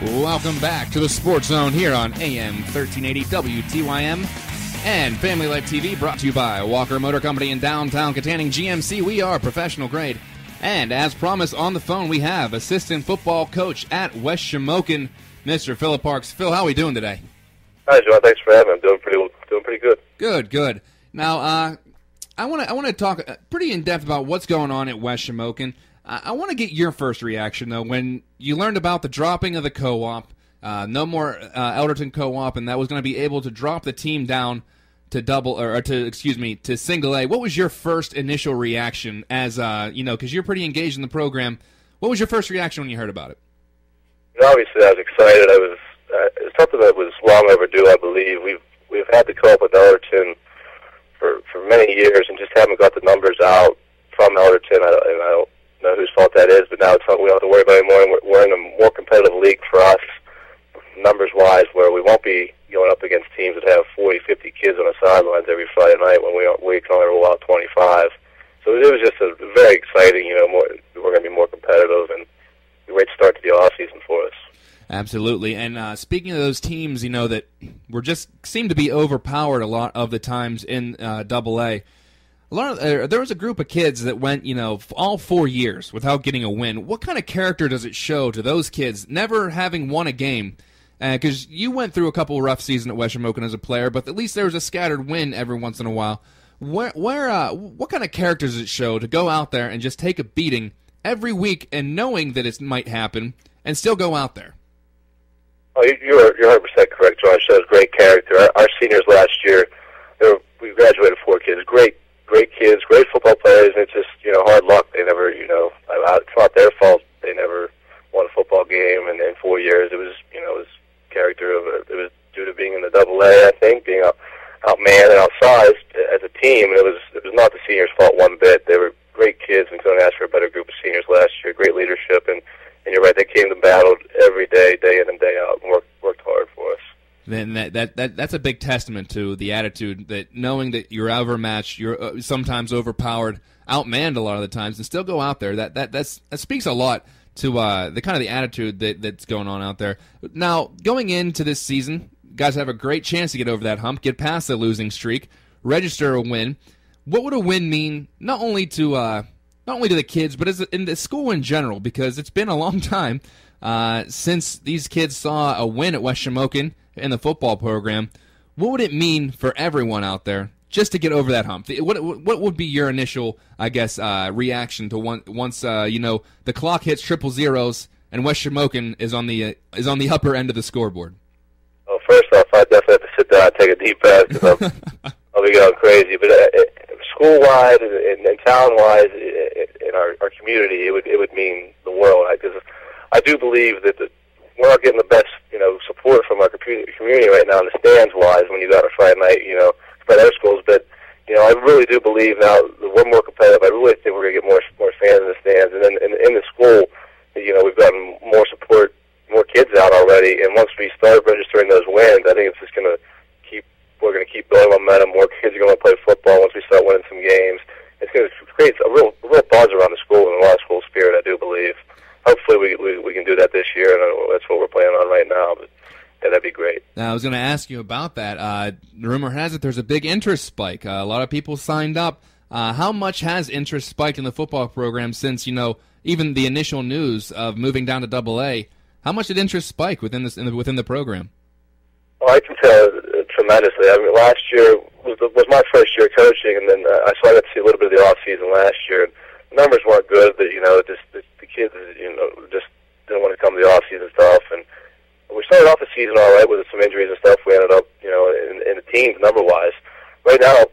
Welcome back to the Sports Zone here on AM 1380 WTYM and Family Life TV, brought to you by Walker Motor Company in downtown Katanning GMC. We are professional grade. And as promised, on the phone we have assistant football coach at West Shamokin, Mr. Philip Parks. Phil, how are we doing today? Hi, John. Thanks for having me. I'm doing pretty good. Good. Now, I want to talk pretty in depth about what's going on at West Shamokin. I want to get your first reaction though when you learned about the dropping of the co-op, no more Elderton co-op, and that was going to be able to drop the team down to single A. What was your first initial reaction as because you're pretty engaged in the program? What was your first reaction when you heard about it? Obviously, I was excited. It's something that was long overdue. I believe we've had the co-op with Elderton for many years and just haven't got the numbers out from Elderton. I don't know whose fault that is, but now it's something we don't have to worry about anymore. And we're in a more competitive league for us, numbers-wise, where we won't be going up against teams that have 40, 50 kids on the sidelines every Friday night when we can only roll out 25. So it was just a very exciting, we're going to be more competitive and a great start to the off-season for us. Absolutely. And speaking of those teams, that were just seem to be overpowered a lot of the times in Double A. There was a group of kids that went, all 4 years without getting a win. What kind of character does it show to those kids never having won a game? Because you went through a couple rough seasons at West Shamokin as a player, but at least there was a scattered win every once in a while. What kind of character does it show to go out there and just take a beating every week and knowing that it might happen and still go out there? Oh, you're 100% correct, John. It shows great character. Our seniors last year, we graduated 4 kids, great kids, great football players, and it's just, hard luck. They never, it's not their fault. They never won a football game in 4 years. It was, it was character of it was due to being in the Double A, I think, being outmanned and outsized as a team. And it was not the seniors' fault one bit. They were great kids and couldn't ask for a better group of seniors last year. Great leadership, and you're right, they came to battle every day, day in and day out, and worked hard for us. Then that's a big testament to the attitude, that knowing that you're overmatched, you're sometimes overpowered, outmanned a lot of the times, and still go out there. That speaks a lot to the kind of the attitude that's going on out there. Now, going into this season, guys have a great chance to get over that hump, get past the losing streak, register a win. What would a win mean not only to the kids, but in the school in general? Because it's been a long time since these kids saw a win at West Shamokin in the football program. What would it mean for everyone out there just to get over that hump? What would be your initial, reaction to once the clock hits triple zeros and West Shamokin is on the upper end of the scoreboard? Well, first off, I definitely have to sit down and take a deep breath because I'll be going crazy. But school-wide and town-wise, in our community, it would mean the world. Because I do believe that we're not getting the best support from our community right now in the stands-wise when you got a Friday night, by other schools. But I really do believe now that we're more competitive. I really think we're going to get more fans in the stands. And then in the school, we've gotten more support, more kids out already. And once we start registering those wins, I think it's just going to we're going to keep building momentum. More kids are going to play football once we start winning some games. It's going to create a real buzz around the school and a lot of school spirit, I do believe. Hopefully we can do that this year, and that's what we're planning on right now. But yeah, that'd be great. Now, I was going to ask you about that. The rumor has it there's a big interest spike. A lot of people signed up. How much has interest spiked in the football program since, even the initial news of moving down to Double A? How much did interest spike within the program? Well, I can tell tremendously. I mean, last year was my first year coaching, and then I got to see a little bit of the off season last year. The numbers weren't good, but just the kids, just didn't want to come to the off season stuff. And we started off the season all right with some injuries and stuff. We ended up, in the teens number wise. Right now,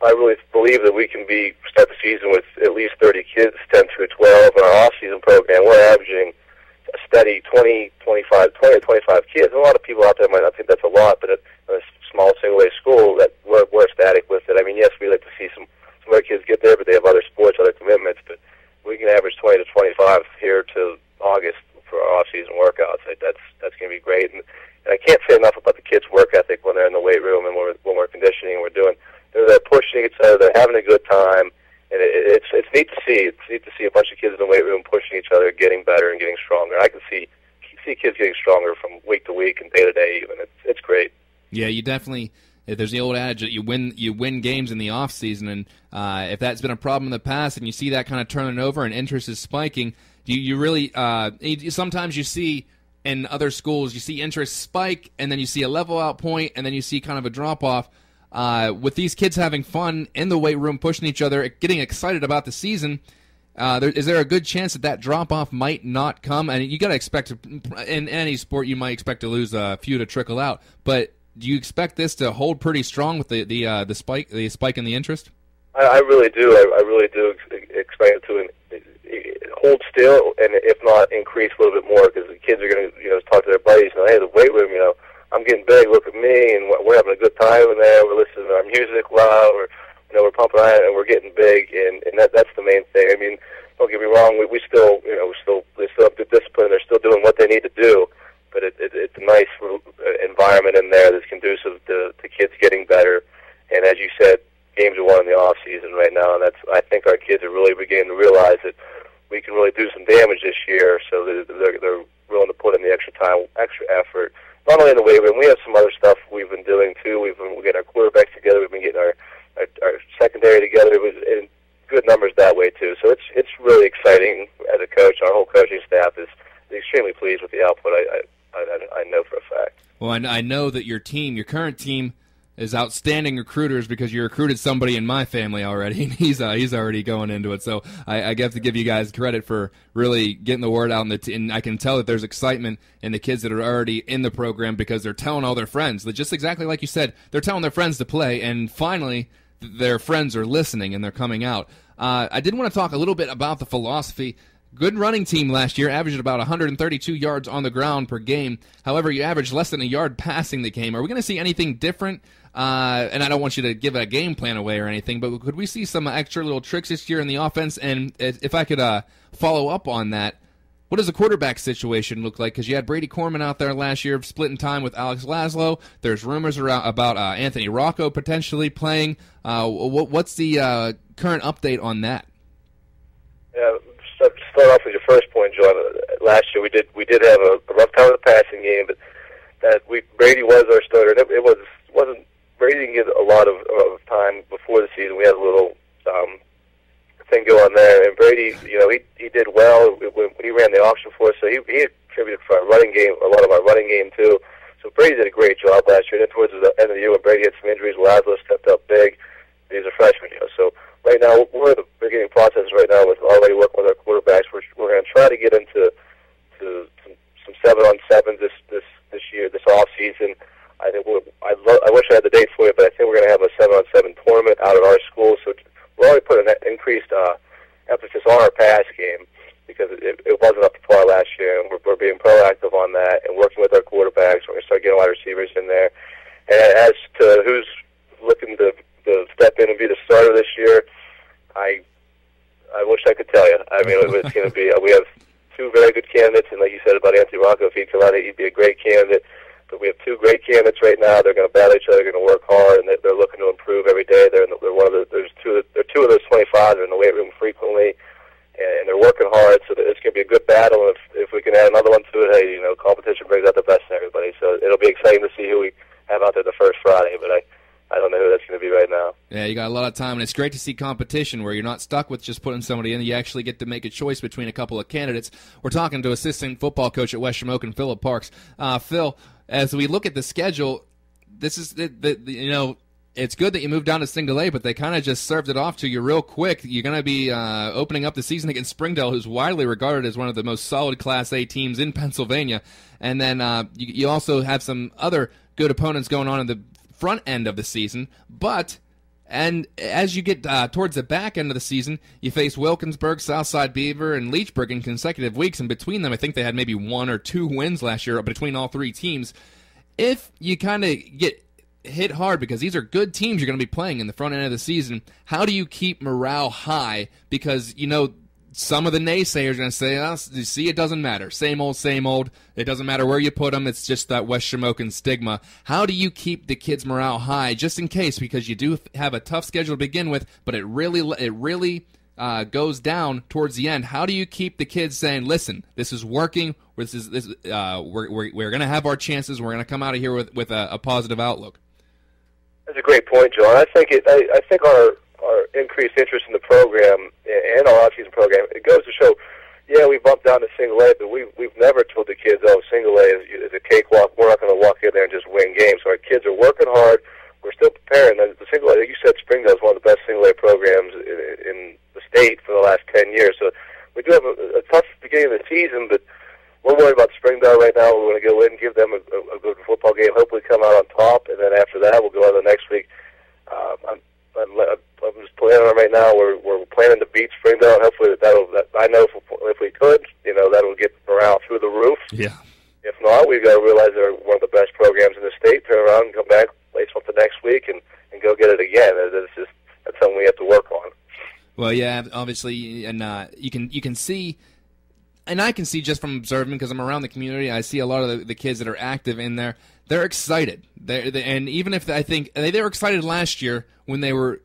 I really believe that we can start the season with at least 30 kids, 10 through 12. In our off season program, we're averaging a steady 20 or 25 kids. A lot of people out there might not think that's a lot, but at a small single-A school, that we're ecstatic with it. I mean, yes, we like to see some other kids get there, but they have other sports, other commitments. But we can average 20 to 25 here to August for our off-season workouts. That's going to be great. And I can't say enough about the kids' work ethic when they're in the weight room and when we're conditioning and they're pushing each other, they're having a good time. And it's neat to see. It's neat to see a bunch of kids in the weight room pushing each other, getting better and getting stronger. I can see see kids getting stronger from week to week and day to day. Even it's great. Yeah, you definitely. There's the old adage that you win games in the off season, and if that's been a problem in the past, and you see that kind of turning over and interest is spiking, you really sometimes you see in other schools you see interest spike, and then you see a level out point, and then you see kind of a drop off. With these kids having fun in the weight room, pushing each other, getting excited about the season. Is there a good chance that drop off might not come? And you got to expect in any sport you might expect to lose a few to trickle out, but do you expect this to hold pretty strong with the spike in the interest? I really do. I really do expect it to hold still, and if not, increase a little bit more, because the kids are going to talk to their buddies. Hey, the weight room, I'm getting big. Look at me, and we're having a good time in there. We're listening to our music loud. We're pumping iron, and we're getting big, and that's the main thing. I mean, don't get me wrong. We still, they still have good discipline. They're still doing what they need to do. But it's a nice environment in there that's conducive to kids getting better. And as you said, games are won in the off season right now, and I think our kids are really beginning to realize that we can really do some damage this year. So they're willing to put in the extra time, extra effort. Not only in the weight room, we have some other stuff we've been doing too. We're getting our quarterbacks together. We've been getting our secondary together. It was in good numbers that way too. So it's really exciting as a coach. Our whole coaching staff is extremely pleased with the output. I know for a fact. Well, I know that your current team, is outstanding recruiters, because you recruited somebody in my family already, and he's already going into it. So I have to give you guys credit for really getting the word out, and I can tell that there's excitement in the kids that are already in the program, because they're telling all their friends. Just exactly like you said, they're telling their friends to play, and finally their friends are listening and they're coming out. I did want to talk a little bit about the philosophy. Good running team last year, averaged about 132 yards on the ground per game. However, you averaged less than a yard passing the game. Are we going to see anything different? And I don't want you to give a game plan away or anything, but could we see some extra little tricks this year in the offense? And if I could follow up on that, what does the quarterback situation look like? Because you had Brady Corman out there last year splitting time with Alex Laszlo. There's rumors about Anthony Rocco potentially playing. What's the current update on that? Yeah. To start off with your first point, John, last year we did have a rough time with the passing game, but Brady was our starter. It wasn't Brady didn't get a lot of time before the season. We had a little thing going there, and Brady, he did well when he ran the auction for us. So he contributed for our running game, a lot of our running game too. So Brady did a great job last year. And then towards the end of the year, when Brady had some injuries, Laszlo stepped up big. He's a freshman, So right now, we're in the beginning process right now with already working with our quarterbacks. We're going to try to get into some 7-on-7s this year, this off season. I think I wish I had the date for you, but I think we're going to have a 7-on-7 tournament out at our school. So we're already putting an increased emphasis on our pass game, because it wasn't up to par last year, and we're being proactive on that and working with our quarterbacks. We're going to start getting wide receivers in there. And as to who's looking to step in and be the starter this year, I wish I could tell you. I mean, it's going to be. We have two very good candidates, and like you said about Anthony Rocco, if he'd come out, he'd be a great candidate. But we have two great candidates right now. They're going to battle each other. They're going to work hard, and they're looking to improve every day. They're one of the. There's two of those 25 that are in the weight room frequently, and they're working hard. So it's going to be a good battle. If we can add another one to it, hey, competition brings out the best in everybody. So it'll be exciting to see who we have out there the first Friday. But I don't know who that's going to be right now. Yeah, you got a lot of time, and it's great to see competition where you're not stuck with just putting somebody in. You actually get to make a choice between a couple of candidates. We're talking to assistant football coach at West Shamokin, Philip Parks. Phil, as we look at the schedule, this is it's good that you moved down to single A, but they kind of just served it off to you real quick. You're going to be opening up the season against Springdale, who's widely regarded as one of the most solid Class A teams in Pennsylvania. And then you also have some other good opponents going on in the front end of the season, and as you get towards the back end of the season, you face Wilkinsburg, Southside Beaver, and Leechburg in consecutive weeks, and between them, I think they had maybe 1 or 2 wins last year between all three teams. If you kind of get hit hard, because these are good teams you're going to be playing in the front end of the season, how do you keep morale high? Because, some of the naysayers are going to say, you see, it doesn't matter. Same old, same old. It doesn't matter where you put them. It's just that West Shamokin stigma. How do you keep the kids' morale high, just in case? Because you do have a tough schedule to begin with, but it really goes down towards the end, how do you keep the kids saying, "Listen, this is working. We're going to have our chances. We're going to come out of here with a positive outlook"? That's a great point, John. I think our increased interest in the program and our off-season program, it goes to show, yeah, we bumped down to single A, but we've never told the kids, oh, single A is a cakewalk. We're not going to walk in there and just win games. So our kids are working hard. We're still preparing. The single A, like you said, Springdale is one of the best single A programs in the state for the last 10 years. So we do have a tough beginning of the season, but we're worried about Springdale right now. We're going to go in, give them a good football game, hopefully come out on top, and then after that we'll go on the next week. I'm just planning on right now. We're planning to beat Springdale, and hopefully I know if we could, that'll get morale through the roof. Yeah. If not, we've got to realize they're one of the best programs in the state. Turn around and come back, play something next week, and go get it again. That's something we have to work on. Well, yeah, obviously, and you can see. And I can see just from observing, because I'm around the community, I see a lot of the kids that are active in there. They're excited. And even if I think they were excited last year when they were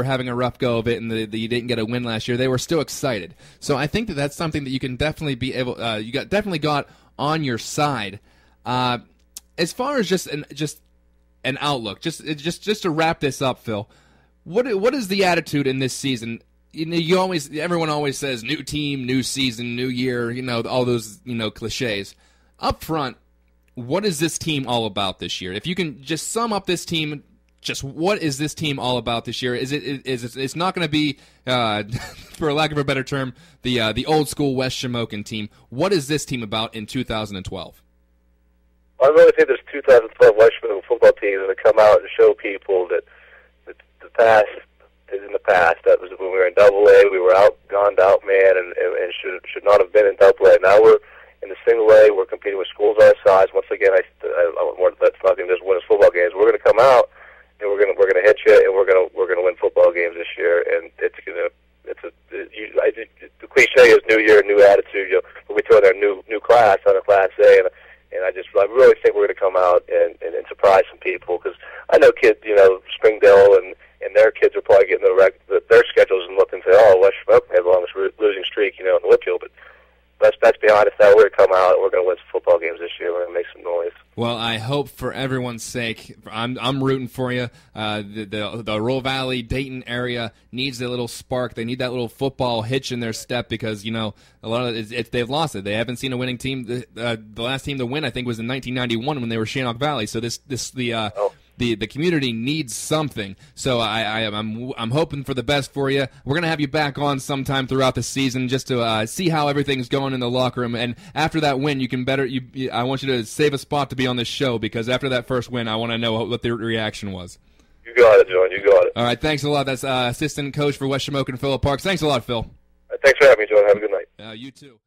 having a rough go of it and you didn't get a win last year, they were still excited. So I think that's something that you can definitely be able. Definitely got on your side. As far as just an outlook, just to wrap this up, Phil. What is the attitude in this season? Everyone always says new team, new season, new year, all those, cliches. Up front, what is this team all about this year? If you can just sum up this team, just what is this team all about this year? It's not going to be, for lack of a better term, the old school West Shamokin team. What is this team about in 2012? I really think this 2012 West Shamokin football team is going to come out and show people that the past is in the past. That was when we were in Double A. We were outgunned, outmanned, and should not have been in Double A. Now we're in the Single A. We're competing with schools our size. Once again, that's not going to just win us football games. We're going to come out and we're going to hit you, and we're going to win football games this year. And the cliche is new year, new attitude. We throw in our new class on a Class A, and I really think we're going to come out and surprise some people, because I know kids, Springdale and their kids are probably getting their schedules and looking and say, oh, West Shamokin had the longest losing streak, in the Whitfield. But let's be honest, now we're going to come out and we're going to win some football games this year. We're going to make some noise. Well, I hope for everyone's sake, I'm rooting for you. The Roll Valley, Dayton area needs a little spark. They need that little football hitch in their step, because a lot of they've lost it. They haven't seen a winning team. The last team to win, I think, was in 1991 when they were Shannock Valley. So the community needs something. So I'm hoping for the best for you. We're gonna have you back on sometime throughout the season just to see how everything's going in the locker room. And after that win, you can I want you to save a spot to be on this show, because after that first win, I want to know what the reaction was. You got it, John. You got it. All right, thanks a lot. That's assistant coach for West Shamokin, Philip Parks. Thanks a lot, Phil. Thanks for having me, John. Have a good night. You too.